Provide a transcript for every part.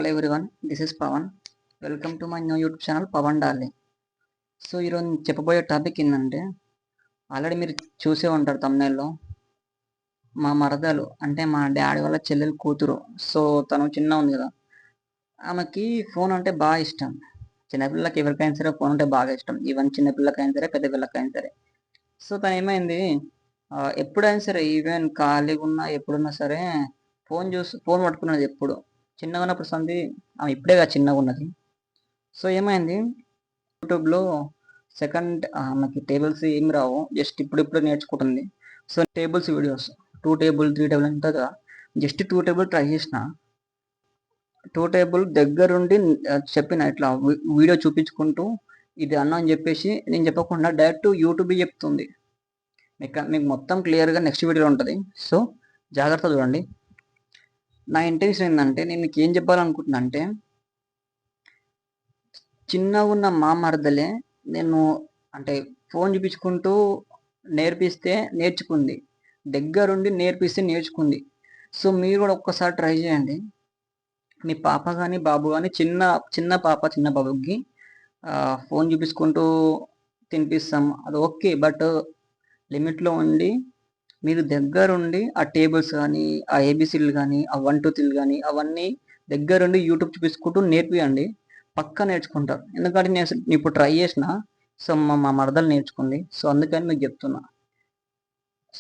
Hello everyone, this is Pawan. Welcome to my new YouTube channel Pawan Darling. So ఈరోజు చెప్పబోయే topic ఏంటంటే already మీరు చూసే ఉంటారు తమ్నేల్లో. మా మరదలు అంటే మా డాడీ వాళ్ళ చెల్లెలు కూతురు. సో తను చిన్న ఉంది కదా, ఆమెకి ఫోన్ అంటే బాగా ఇష్టం. చిన్నపిల్లలకి ఎవరికైనా సరే ఫోన్ అంటే బాగా ఇష్టం. ఈవెన్ చిన్నపిల్లకైనా సరే పెద్ద పిల్లకైనా సరే. సో తను ఏమైంది, ఎప్పుడైనా సరే ఈవెన్ ఖాళీగా ఉన్నా ఎప్పుడున్నా సరే ఫోన్ పట్టుకున్నది ఎప్పుడు. చిన్నగా ఉన్నప్పుడు సంది ఆమె ఇప్పుడే కదా చిన్నగా ఉన్నది. సో ఏమైంది, యూట్యూబ్లో సెకండ్ ఆమెకి టేబుల్స్ ఏం రావు, జస్ట్ ఇప్పుడు నేర్చుకుంటుంది. So tables videos 2 table 3 table ఉంటుంది కదా, జస్ట్ 2 టేబుల్ ట్రై చేసిన. 2 టేబుల్ దగ్గరుండి చెప్పిన ఇట్లా వీడియో చూపించుకుంటూ ఇది అన్న అని చెప్పేసి నేను చెప్పకుండా డైరెక్ట్ యూట్యూబ్ చెప్తుంది. మీకు మొత్తం క్లియర్గా నెక్స్ట్ వీడియోలో ఉంటుంది. సో జాగ్రత్త చూడండి. నా ఇంటెన్షన్ ఏంటంటే, నేను మీకు ఏం చెప్పాలనుకుంటున్నా అంటే, చిన్నగా ఉన్న మా మరదలే నేను అంటే ఫోన్ చూపించుకుంటూ నేర్పిస్తే నేర్చుకుంది, దగ్గరుండి నేర్పిస్తే నేర్చుకుంది. సో మీరు కూడా ఒక్కసారి ట్రై చేయండి. మీ పాప కానీ బాబు కానీ చిన్న పాప చిన్న బాబుకి ఫోన్ చూపించుకుంటూ తినిపిస్తాం, అది ఓకే. బట్ లిమిట్లో ఉండి మీరు దగ్గరుండి ఆ టేబుల్స్ కానీ ఆ ఏబిసిడ్లు కానీ ఆ 1 2 3 కానీ అవన్నీ దగ్గరుండి యూట్యూబ్ చూపించుకుంటూ నేర్పియండి, పక్కా నేర్చుకుంటారు. ఎందుకంటే నేను ఇప్పుడు ట్రై చేసిన. సో మా మరదలు నేర్చుకుంది. సో అందుకని మీకు చెప్తున్నా,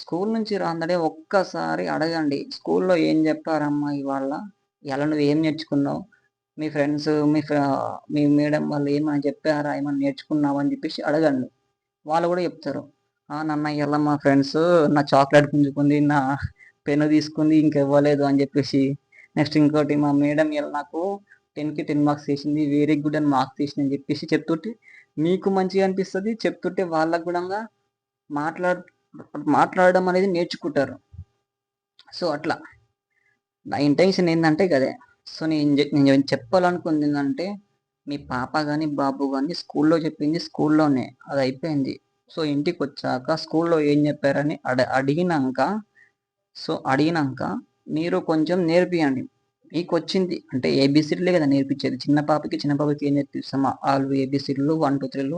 స్కూల్ నుంచి రాందడే ఒక్కసారి అడగండి, స్కూల్లో ఏం చెప్పారమ్మా ఇవాళ నువ్వు ఏం నేర్చుకున్నావు, మీ ఫ్రెండ్స్ మీ మేడం వాళ్ళు ఏమైనా చెప్పారా, ఏమైనా నేర్చుకున్నావు అని చెప్పేసి అడగండి. వాళ్ళు కూడా చెప్తారు, నాన్న ఇలా మా ఫ్రెండ్స్ నా చాక్లెట్ గుంజుకుంది, నా పెన్ను తీసుకుంది, ఇంకివ్వలేదు అని చెప్పేసి. నెక్స్ట్ ఇంకోటి, మా మేడం ఇలా నాకు 10కి 10 మార్క్స్ వేసింది, వెరీ గుడ్ అని మార్క్స్ వేసింది అని చెప్పేసి చెప్తుంటే మీకు మంచిగా అనిపిస్తుంది. చెప్తుంటే వాళ్ళకు కూడా మాట్లాడడం అనేది నేర్చుకుంటారు. సో అట్లా నా ఇంటెన్షన్ ఏంటంటే కదే. సో నేను చెప్పాలనుకుంది ఏంటంటే, మీ పాప కానీ బాబు కానీ స్కూల్లో చెప్పింది స్కూల్లోనే అది అయిపోయింది. సో ఇంటికి వచ్చాక స్కూల్లో ఏం చెప్పారని అడిగినాక మీరు కొంచెం నేర్పియండి. మీకు వచ్చింది అంటే ఏబిసిడ్లే కదా నేర్పించేది. చిన్న పాపకి ఏం నేర్పిస్తాం, ఆలు ఏబిసిడ్లు 1 2 3లు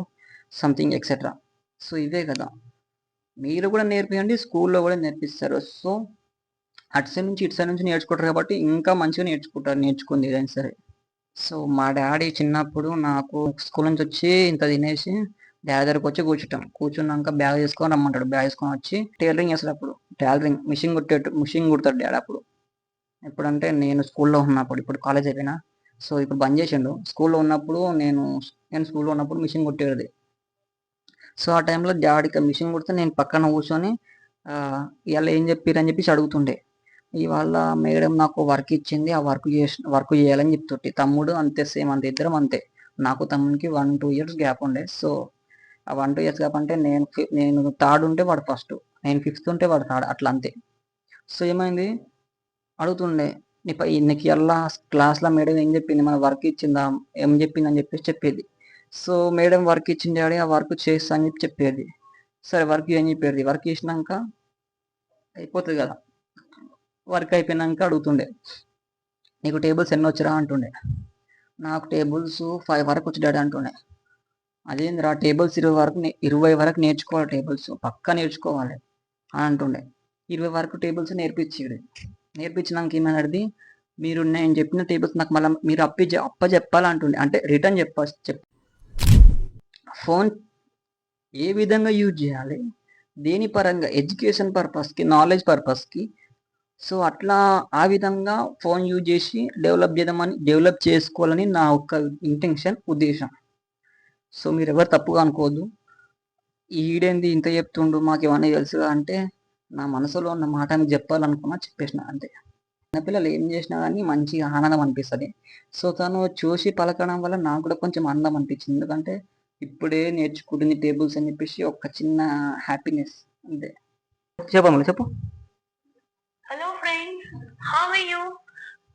సంథింగ్ ఎక్సెట్రా. సో ఇవే కదా, మీరు కూడా నేర్పియండి, స్కూల్లో కూడా నేర్పిస్తారు. సో అటు సైడ్ నుంచి నేర్చుకుంటారు కాబట్టి ఇంకా మంచిగా నేర్చుకుంది ఏదైనా సరే. సో మా డాడీ చిన్నప్పుడు నాకు స్కూల్ నుంచి వచ్చి ఇంత తినేసి డాడీ దగ్గరకు వచ్చి కూర్చున్నాక బ్యాగ్ తీసుకొని రమ్మంటాడు. బ్యాగ్ తీసుకొని వచ్చి టైలరింగ్ చేస్తాడు. అప్పుడు టైలరింగ్ మిషన్ కుడతాడు డాడీ. అప్పుడు ఎప్పుడంటే నేను స్కూల్లో ఉన్నప్పుడు, ఇప్పుడు కాలేజ్ అయిపోయినా. సో ఇప్పుడు బంద్ చేసిండు. స్కూల్లో ఉన్నప్పుడు నేను స్కూల్లో ఉన్నప్పుడు మిషన్ కుట్టేది. సో ఆ టైంలో డాడీకి మిషన్ కుడితే నేను పక్కన కూర్చొని ఇవాళ ఏం చెప్పారని చెప్పేసి అడుగుతుండే. ఇవాళ మేడం నాకు వర్క్ ఇచ్చింది, ఆ వర్క్ చేయాలని చెప్తుంటే. తమ్ముడు అంతే, సేమ్ అంతే, ఇద్దరం అంతే. నాకు తమ్మునికి 1 2 ఇయర్స్ గ్యాప్ ఉండే. సో ఆ 1 2 ఇయర్స్ గ్యాప్ అంటే నేను థర్డ్ ఉంటే వాడు ఫస్ట్, నేను 5th ఉంటే వాడు థర్డ్, అట్లా అంతే. సో ఏమైంది, అడుగుతుండే, నీకు ఎలా క్లాస్లో మేడం ఏం చెప్పింది, మన వర్క్ ఇచ్చిందా, ఏం చెప్పింది అని చెప్పేసి చెప్పేది. సో మేడం వర్క్ ఇచ్చింది డాడీ, ఆ వర్క్ చేస్తా అని చెప్పేది. సరే వర్క్ ఏం చెప్పేది, వర్క్ చేసినాక అయిపోతుంది కదా. వర్క్ అయిపోయినాక అడుగుతుండే, నీకు టేబుల్స్ ఎన్ని వచ్చిరా అంటుండే. నాకు టేబుల్స్ 5 వరకు వచ్చి డాడీ అంటుండే. అదేందిరా టేబుల్స్ 20 వరకు నేర్చుకోవాలి, టేబుల్స్ పక్కా నేర్చుకోవాలి అని అంటుండే. 20 వరకు టేబుల్స్ నేర్పించినాక ఏమన్నది, నేను చెప్పిన టేబుల్స్ నాకు మళ్ళీ మీరు చెప్పాలంటుండే, అంటే రిటర్న్ ఫోన్ ఏ విధంగా యూజ్ చేయాలి, దేని పరంగా, ఎడ్యుకేషన్ పర్పస్కి, నాలెడ్జ్ పర్పస్కి. సో అట్లా ఆ విధంగా ఫోన్ యూజ్ చేసి డెవలప్ చేసుకోవాలని నా ఒక్క ఇంటెన్షన్, ఉద్దేశం. సో మీరు ఎవరు తప్పుగా అనుకోవద్దు. ఈడేంది ఇంత చెప్తుండు, మాకు ఇవన్నీ తెలుసుగా అంటే, నా మనసులో ఉన్న మాట మీకు చెప్పాలనుకున్నా చెప్పేసిన అంతే. చిన్నపిల్లలు ఏం చేసినా కానీ మంచిగా ఆనందం అనిపిస్తుంది. సో తను చూసి పలకడం వల్ల నాకు కూడా కొంచెం ఆనందం అనిపించింది. ఎందుకంటే ఇప్పుడే నేర్చుకుంటుంది టేబుల్స్ అని చెప్పేసి ఒక చిన్న హ్యాపీనెస్ అంతే. చెప్పు. Hello friends, how are you?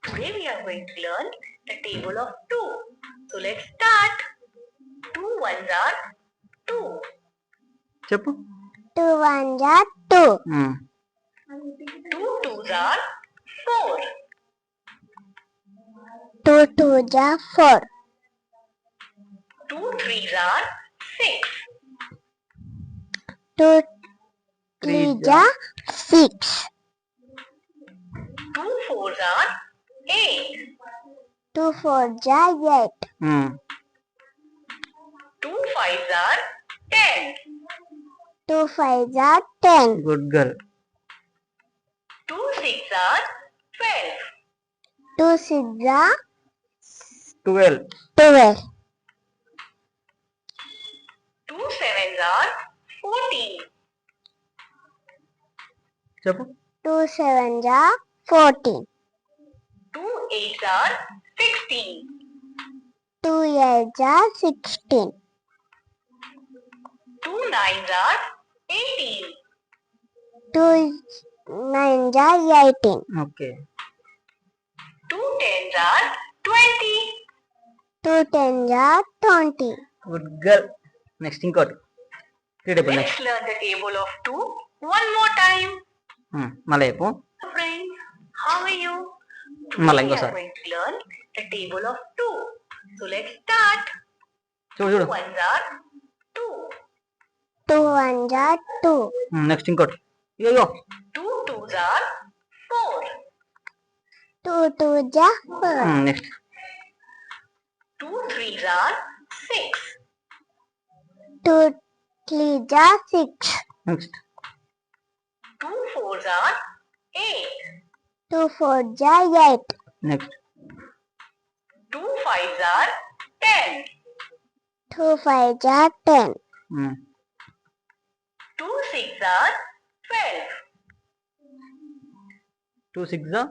Today we are going to learn the table of 2. So let's start. 2 ones are 2. చెప్పు. 2 ones are 2. 2 twos are 4. 2 2s are 4. 2 3s are 6. 2 Three 3s are 6. 2 4s are 8. 2 4s are 8. 2 5s are 10. 2 5s are 10. Good girl. 2 6s are 12. 2 6s are 12. 12. 2 7s are 14. చెప్పు. 2 7s are 14. 2 8s are 16. 2 8s are 16. 2 9s are 18. 2 9s are 18. Okay. 2 10s are 20. 2 10s are 20. Good girl. Next ఇంకోటి. Readable Let's next. learn the table of 2 one more time. మళ్ళీ చెప్పు. Friends, how are you? మళ్ళీ Today we are ఇంకోసారి. going to learn the table of 2. So let's start. చూడు చూడు. 1s are 2. 2 1s are 2. Next ఇంకోటి. ఇయ్యో. 2 2s are 4. 2 2s are 4. Next. 2 3s are 6. 2 3s are 6. Next. 2 4s are 8. 2 4s are 8. Next. 2 5s are 10. 2 5s are 10. 2 6s are 12. 2 6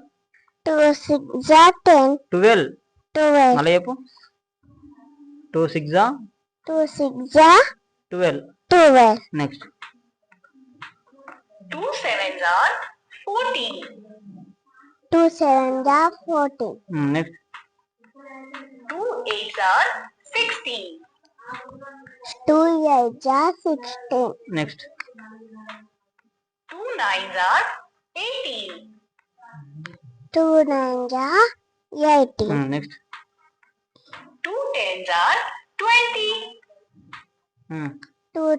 2 6s are 10. 12. 12. మళ్ళీ చెప్పు. 2 6 2 6s are 12. 12. Next. 2 7s are 14. 2 7s are 14. Next. 2 8s are 16. 2 8s are 16. Next. 2 9s are 18. 2 9s are 18. Next. 2 10s are 20. 2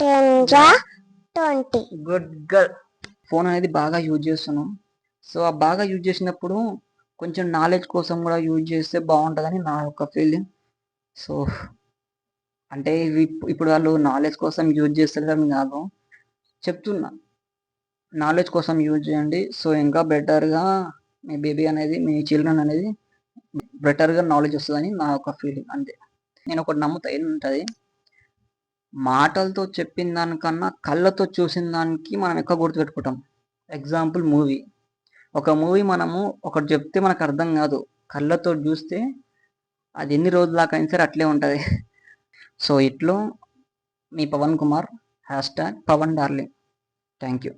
10s are 20. Good girl. Phone అనేది బాగా use చేస్తున్నాం. So ఆ బాగా use చేసినప్పుడు కొంచెం knowledge కోసం కూడా యూజ్ చేస్తే బాగుంటుందని నా యొక్క ఫీలింగ్. సో అంటే ఇప్పుడు వాళ్ళు నాలెడ్జ్ కోసం యూజ్ చేస్తారని కాదు చెప్తున్నా, నాలెడ్జ్ కోసం యూజ్ చేయండి. సో ఇంకా బెటర్గా మీ బేబీ అనేది, మీ చిల్డ్రన్ అనేది బెటర్గా నాలెడ్జ్ వస్తుందని నా యొక్క ఫీలింగ్. అంతే. నేను ఒకటి నమ్ముతా, ఏంటంటే మాటలతో చెప్పిన దానికన్నా కళ్ళతో చూసిన దానికి మనం ఎక్కువ గుర్తుపెట్టుకుంటాం. Example movie. ఒక మూవీ మనము ఒకటి చెప్తే మనకు అర్థం కాదు, కళ్ళతో చూస్తే అది ఎన్ని రోజుల దాకా అయినా సరే అట్లే ఉంటుంది. సో ఇట్లో మీ Pavan Kumar, #Pavan darling. Thank you.